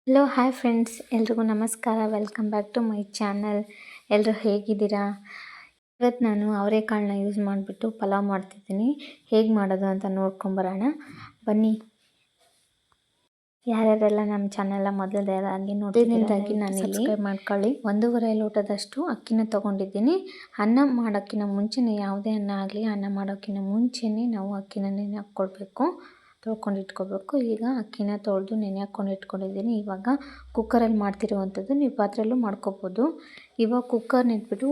Hello hi friends, ಎಲ್ರಿಗೂ ನಮಸ್ಕಾರ. Welcome back to my channel. ಎಲ್ಲರೂ ಹೇಗಿದ್ದೀರಾ? ಇವತ್ತು ನಾನು ಅವರೆಕಾಳನ್ನ ಯೂಸ್ ಮಾಡಿಬಿಟ್ಟು ಪಲಾವ್ ಮಾಡ್ತಿದ್ದೀನಿ. ಹೇಗೆ ಮಾಡೋದು ಅಂತ ನೋಡ್ಕೊಂಬರೋಣ ಬನ್ನಿ. ಯಾರ್ಯಾರೆಲ್ಲ ನಮ್ಮ ಚಾನಲ್ನ ಮೊದಲನೇದಾಗಿ ನೋಡಿದ್ರಿಂದಾಗಿ ನಾನಿಲ್ಲಿ ಸಬ್ಸ್ಕ್ರೈಬ್ ಮಾಡ್ಕೊಳ್ಳಿ. 1.5 ಲೋಟದಷ್ಟು ಅಕ್ಕಿನ ತೊಗೊಂಡಿದ್ದೀನಿ. ಅನ್ನ ಮಾಡೋಕ್ಕಿಂತ ಮುಂಚೆನೇ, ಯಾವುದೇ ಅನ್ನ ಆಗಲಿ ಅನ್ನ ಮಾಡೋಕ್ಕಿಂತ ಮುಂಚೆನೇ ನಾವು ಅಕ್ಕಿನ ನೆನೆ ಹಾಕ್ಕೊಳ್ಬೇಕು, ತೊಳ್ಕೊಂಡು ಇಟ್ಕೋಬೇಕು. ಈಗ ಅಕ್ಕಿನ ತೊಳೆದು ನೆನೆ ಹಾಕ್ಕೊಂಡು ಇಟ್ಕೊಂಡಿದ್ದೀನಿ. ಇವಾಗ ಕುಕ್ಕರಲ್ಲಿ ಮಾಡ್ತಿರುವಂಥದ್ದು, ನೀವು ಪಾತ್ರೆಯಲ್ಲೂ ಮಾಡ್ಕೋಬೋದು. ಇವಾಗ ಕುಕ್ಕರ್ನ ಇಟ್ಬಿಟ್ಟು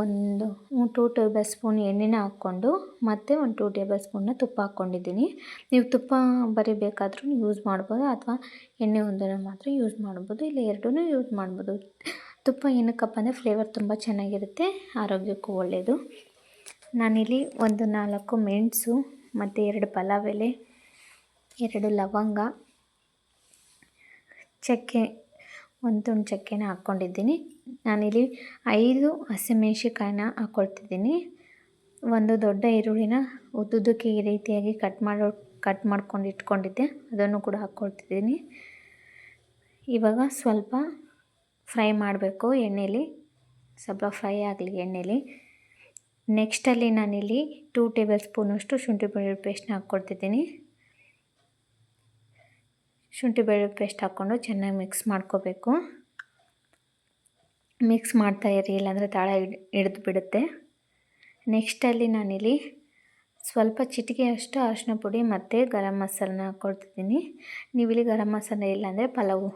ಒಂದು 2 ಟೇಬಲ್ ಸ್ಪೂನ್ ಎಣ್ಣೆನ ಹಾಕ್ಕೊಂಡು ಮತ್ತು ಒಂದು 2 ಟೇಬಲ್ ಸ್ಪೂನ್ನ ತುಪ್ಪ ಹಾಕ್ಕೊಂಡಿದ್ದೀನಿ. ನೀವು ತುಪ್ಪ ಬರೀ ಬೇಕಾದರೂ ಯೂಸ್ ಮಾಡ್ಬೋದು, ಅಥವಾ ಎಣ್ಣೆ ಒಂದನ್ನು ಮಾತ್ರ ಯೂಸ್ ಮಾಡ್ಬೋದು, ಇಲ್ಲ ಎರಡೂ ಯೂಸ್ ಮಾಡ್ಬೋದು. ತುಪ್ಪ ಏನಕ್ಕಪ್ಪ ಅಂದರೆ ಫ್ಲೇವರ್ ತುಂಬ ಚೆನ್ನಾಗಿರುತ್ತೆ, ಆರೋಗ್ಯಕ್ಕೂ ಒಳ್ಳೆಯದು. ನಾನಿಲ್ಲಿ ಒಂದು 4 ಮೆಣಸು ಮತ್ತು 2 ಪಲಾವ್ ಎಲೆ, 2 ಲವಂಗ, ಚಕ್ಕೆ, ಒಂದು ತುಂಡು ಚಕ್ಕೆನ ಹಾಕ್ಕೊಂಡಿದ್ದೀನಿ. ನಾನಿಲ್ಲಿ 5 ಹಸಿಮೆಣ್ಸಿಕಾಯಿನ ಹಾಕ್ಕೊಳ್ತಿದ್ದೀನಿ. ಒಂದು ದೊಡ್ಡ ಈರುಳ್ಳಿನ ಉದ್ದುದ್ದಕ್ಕೆ ಈ ರೀತಿಯಾಗಿ ಕಟ್ ಮಾಡ್ಕೊಂಡು ಇಟ್ಕೊಂಡಿದ್ದೆ, ಅದನ್ನು ಕೂಡ ಹಾಕ್ಕೊಳ್ತಿದ್ದೀನಿ. ಇವಾಗ ಸ್ವಲ್ಪ ಫ್ರೈ ಮಾಡಬೇಕು ಎಣ್ಣೆಲಿ, ಸ್ವಲ್ಪ ಫ್ರೈ ಆಗಲಿ ಎಣ್ಣೆಲಿ. ನೆಕ್ಸ್ಟಲ್ಲಿ ನಾನಿಲ್ಲಿ 2 ಟೇಬಲ್ ಸ್ಪೂನಷ್ಟು ಶುಂಠಿ ಬೆಳ್ಳುಳ್ಳಿ ಪೇಸ್ಟ್ನ ಹಾಕ್ಕೊಳ್ತಿದ್ದೀನಿ. ಶುಂಠಿ ಬೆಳ್ಳುಳ್ಳಿ ಪೇಸ್ಟ್ ಹಾಕ್ಕೊಂಡು ಚೆನ್ನಾಗಿ ಮಿಕ್ಸ್ ಮಾಡ್ಕೋಬೇಕು. ಮಿಕ್ಸ್ ಮಾಡ್ತಾಯಿರಿ, ಇಲ್ಲಾಂದರೆ ತಳ ಹಿಡಿದು ಬಿಡುತ್ತೆ. ನೆಕ್ಸ್ಟಲ್ಲಿ ನಾನಿಲ್ಲಿ ಸ್ವಲ್ಪ ಚಿಟಿಕೆಯಷ್ಟು ಅರಿಶಿನ ಪುಡಿ ಮತ್ತು ಗರಂ ಮಸಾಲನ ಹಾಕ್ಕೊಳ್ತಿದ್ದೀನಿ. ನೀವಿಲ್ಲಿ ಗರಂ ಮಸಾಲೆ ಇಲ್ಲಾಂದರೆ ಪಲಾವು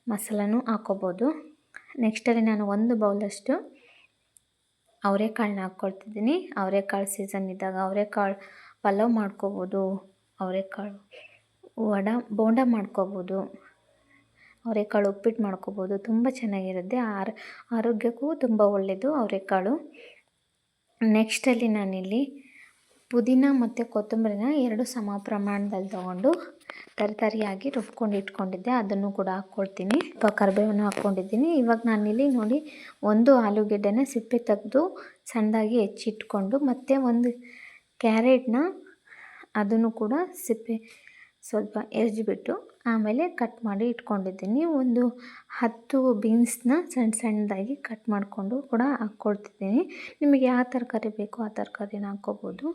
ಮಸಾಲನೂ ಹಾಕ್ಕೋಬೋದು. ನೆಕ್ಸ್ಟಲ್ಲಿ ನಾನು 1 ಬೌಲಷ್ಟು ಅವರೆಕಾಳನ್ನ ಹಾಕ್ಕೊಳ್ತಿದ್ದೀನಿ. ಅವರೆಕಾಳು ಸೀಸನ್ ಇದ್ದಾಗ ಅವರೆಕಾಳು ಪಲಾವ್ ಮಾಡ್ಕೋಬೋದು, ಅವರೆಕಾಳು ಬೋಂಡ ಮಾಡ್ಕೋಬೋದು, ಅವರೆಕಾಳು ಉಪ್ಪಿಟ್ಟು ಮಾಡ್ಕೋಬೋದು. ತುಂಬ ಚೆನ್ನಾಗಿರುತ್ತೆ, ಆರೋಗ್ಯಕ್ಕೂ ತುಂಬ ಒಳ್ಳೆಯದು ಅವರೆಕಾಳು. ನೆಕ್ಸ್ಟಲ್ಲಿ ನಾನಿಲ್ಲಿ ಪುದೀನ ಮತ್ತು ಕೊತ್ತಂಬರಿನ 2 ಸಮ ಪ್ರಮಾಣದಲ್ಲಿ ತೊಗೊಂಡು ತರಿಯಾಗಿ ರುಬ್ಕೊಂಡು ಇಟ್ಕೊಂಡಿದ್ದೆ, ಅದನ್ನು ಕೂಡ ಹಾಕ್ಕೊಳ್ತೀನಿ. ಕರಿಬೇವನ್ನು ಹಾಕ್ಕೊಂಡಿದ್ದೀನಿ. ಇವಾಗ ನಾನಿಲ್ಲಿ ನೋಡಿ 1 ಆಲೂಗೆಡ್ಡೆನ ಸಿಪ್ಪೆ ತೆಗೆದು ಸಣ್ಣದಾಗಿ ಹೆಚ್ಚಿಟ್ಕೊಂಡು, ಮತ್ತು 1 ಕ್ಯಾರೆಟ್ನ ಅದನ್ನು ಕೂಡ ಸಿಪ್ಪೆ ಸ್ವಲ್ಪ ಎರ್ಜಿಬಿಟ್ಟು ಆಮೇಲೆ ಕಟ್ ಮಾಡಿ ಇಟ್ಕೊಂಡಿದ್ದೀನಿ. ಒಂದು 10 ಬೀನ್ಸ್ನ ಸಣ್ಣದಾಗಿ ಕಟ್ ಮಾಡಿಕೊಂಡು ಕೂಡ ಹಾಕ್ಕೊಳ್ತಿದ್ದೀನಿ. ನಿಮಗೆ ಯಾವ ತರಕಾರಿ ಬೇಕೋ ಆ ತರಕಾರಿನ ಹಾಕ್ಕೋಬೋದು.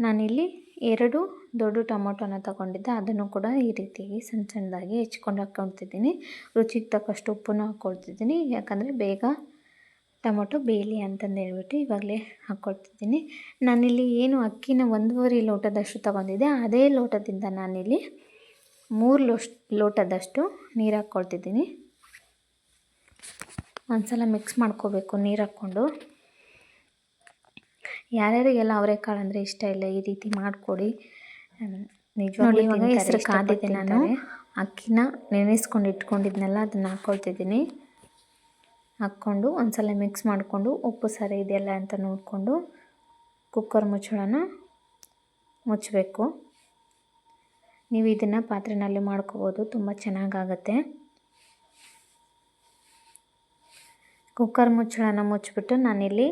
ನಾನಿಲ್ಲಿ 2 ದೊಡ್ಡ ಟೊಮೊಟೊನ ತೊಗೊಂಡಿದ್ದೆ, ಅದನ್ನು ಕೂಡ ಈ ರೀತಿಯಾಗಿ ಸಣ್ಣದಾಗಿ ಹೆಚ್ಕೊಂಡು ಹಾಕ್ಕೊಳ್ತಿದ್ದೀನಿ. ರುಚಿಗೆ ತಕ್ಕಷ್ಟು ಉಪ್ಪನ್ನು ಹಾಕ್ಕೊಳ್ತಿದ್ದೀನಿ, ಯಾಕಂದರೆ ಬೇಗ ಟೊಮೊಟೊ ಬೇಯಲಿ ಅಂತಂದು ಹೇಳ್ಬಿಟ್ಟು ಇವಾಗಲೇ ಹಾಕ್ಕೊಳ್ತಿದ್ದೀನಿ. ನಾನಿಲ್ಲಿ ಏನು ಅಕ್ಕಿನ 1.5 ಲೋಟದಷ್ಟು ತೊಗೊಂಡಿದ್ದೆ, ಅದೇ ಲೋಟದಿಂದ ನಾನಿಲ್ಲಿ 3 ಲೋಟದಷ್ಟು ನೀರು ಹಾಕ್ಕೊಳ್ತಿದ್ದೀನಿ. ಒಂದ್ಸಲ ಮಿಕ್ಸ್ ಮಾಡ್ಕೋಬೇಕು ನೀರು ಹಾಕ್ಕೊಂಡು. ಯಾರ್ಯಾರಿಗೆಲ್ಲ ಅವರೆಕಾಳು ಅಂದರೆ ಇಷ್ಟ ಇಲ್ಲ, ಈ ರೀತಿ ಮಾಡಿಕೊಡಿ. ನಿಜವಾಗ್ಲೂ ಇವಾಗ ಹೆಸರು ಕಾದಿದೆ. ನಾನು ಅಕ್ಕಿನ ನೆನೆಸ್ಕೊಂಡು ಇಟ್ಕೊಂಡಿದ್ನಲ್ಲ, ಅದನ್ನು ಹಾಕ್ಕೊಳ್ತಿದ್ದೀನಿ. ಹಾಕ್ಕೊಂಡು ಒಂದ್ಸಲ ಮಿಕ್ಸ್ ಮಾಡಿಕೊಂಡು ಉಪ್ಪು ಸರಿ ಇದೆಯಲ್ಲ ಅಂತ ನೋಡಿಕೊಂಡು ಕುಕ್ಕರ್ ಮುಚ್ಚಳನ ಮುಚ್ಚಬೇಕು. ನೀವು ಇದನ್ನು ಪಾತ್ರೆಯಲ್ಲಿ ಮಾಡ್ಕೋಬೋದು, ತುಂಬ ಚೆನ್ನಾಗಾಗತ್ತೆ. ಕುಕ್ಕರ್ ಮುಚ್ಚಳನ ಮುಚ್ಚಿಬಿಟ್ಟು ನಾನಿಲ್ಲಿ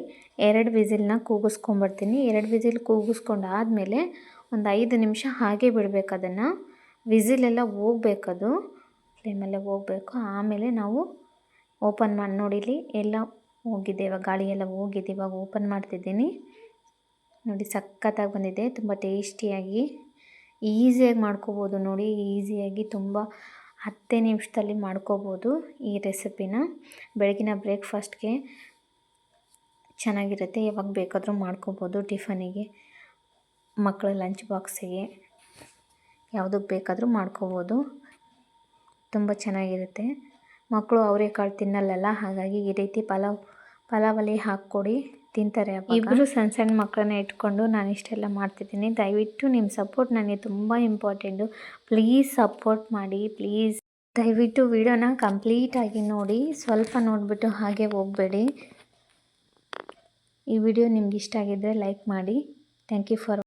2 ವಿಸಿಲ್ನ ಕೂಗಿಸ್ಕೊಂಬರ್ತೀನಿ. 2 ವಿಸಿಲ್ ಕೂಗಿಸ್ಕೊಂಡು ಆದಮೇಲೆ ಒಂದು 5 ನಿಮಿಷ ಹಾಗೆ ಬಿಡಬೇಕು. ಅದನ್ನು ವಿಸಿಲೆಲ್ಲ ಹೋಗ್ಬೇಕದು, ಫ್ಲೇಮೆಲ್ಲ ಹೋಗಬೇಕು. ಆಮೇಲೆ ನಾವು ಓಪನ್ ಮಾಡಿ ನೋಡಿಲಿ ಎಲ್ಲ ಹೋಗಿದೆ, ಇವಾಗ ಗಾಳಿ ಎಲ್ಲ ಹೋಗಿದೆ. ಇವಾಗ ಓಪನ್ ಮಾಡ್ತಿದ್ದೀನಿ ನೋಡಿ, ಸಖತ್ತಾಗಿ ಬಂದಿದೆ. ತುಂಬ ಟೇಸ್ಟಿಯಾಗಿ ಈಸಿಯಾಗಿ ಮಾಡ್ಕೋಬೋದು ನೋಡಿ, ಈಸಿಯಾಗಿ ತುಂಬ 10 ನಿಮಿಷದಲ್ಲಿ ಮಾಡ್ಕೋಬೋದು ಈ ರೆಸಿಪಿನ. ಬೆಳಗಿನ ಬ್ರೇಕ್ಫಾಸ್ಟ್ಗೆ ಚೆನ್ನಾಗಿರುತ್ತೆ, ಯಾವಾಗ ಬೇಕಾದರೂ ಮಾಡ್ಕೋಬೋದು. ಟಿಫನಿಗೆ, ಮಕ್ಕಳ ಲಂಚ್ ಬಾಕ್ಸಿಗೆ, ಯಾವುದಕ್ಕೆ ಬೇಕಾದರೂ ಮಾಡ್ಕೋಬೋದು. ತುಂಬ ಚೆನ್ನಾಗಿರುತ್ತೆ. ಮಕ್ಕಳು ಅವರೆಕಾಳು ತಿನ್ನಲ್ಲಲ್ಲ, ಹಾಗಾಗಿ ಈ ರೀತಿ ಪಲಾವಲ್ಲಿ ಹಾಕ್ಕೊಡಿ, ತಿಂತಾರೆ. ಇಬ್ಬರು ಸಣ್ಣ ಮಕ್ಕಳನ್ನ ಇಟ್ಕೊಂಡು ನಾನು ಇಷ್ಟೆಲ್ಲ ಮಾಡ್ತಿದ್ದೀನಿ. ದಯವಿಟ್ಟು ನಿಮ್ಮ ಸಪೋರ್ಟ್ ನನಗೆ ತುಂಬ ಇಂಪಾರ್ಟೆಂಟು. ಪ್ಲೀಸ್ ಸಪೋರ್ಟ್ ಮಾಡಿ, ಪ್ಲೀಸ್. ದಯವಿಟ್ಟು ವಿಡಿಯೋನ ಕಂಪ್ಲೀಟಾಗಿ ನೋಡಿ, ಸ್ವಲ್ಪ ನೋಡಿಬಿಟ್ಟು ಹಾಗೆ ಹೋಗಬೇಡಿ. ಈ ವಿಡಿಯೋ ನಿಮ್ಗೆ ಇಷ್ಟ ಆಗಿದ್ದರೆ ಲೈಕ್ ಮಾಡಿ. Thank you for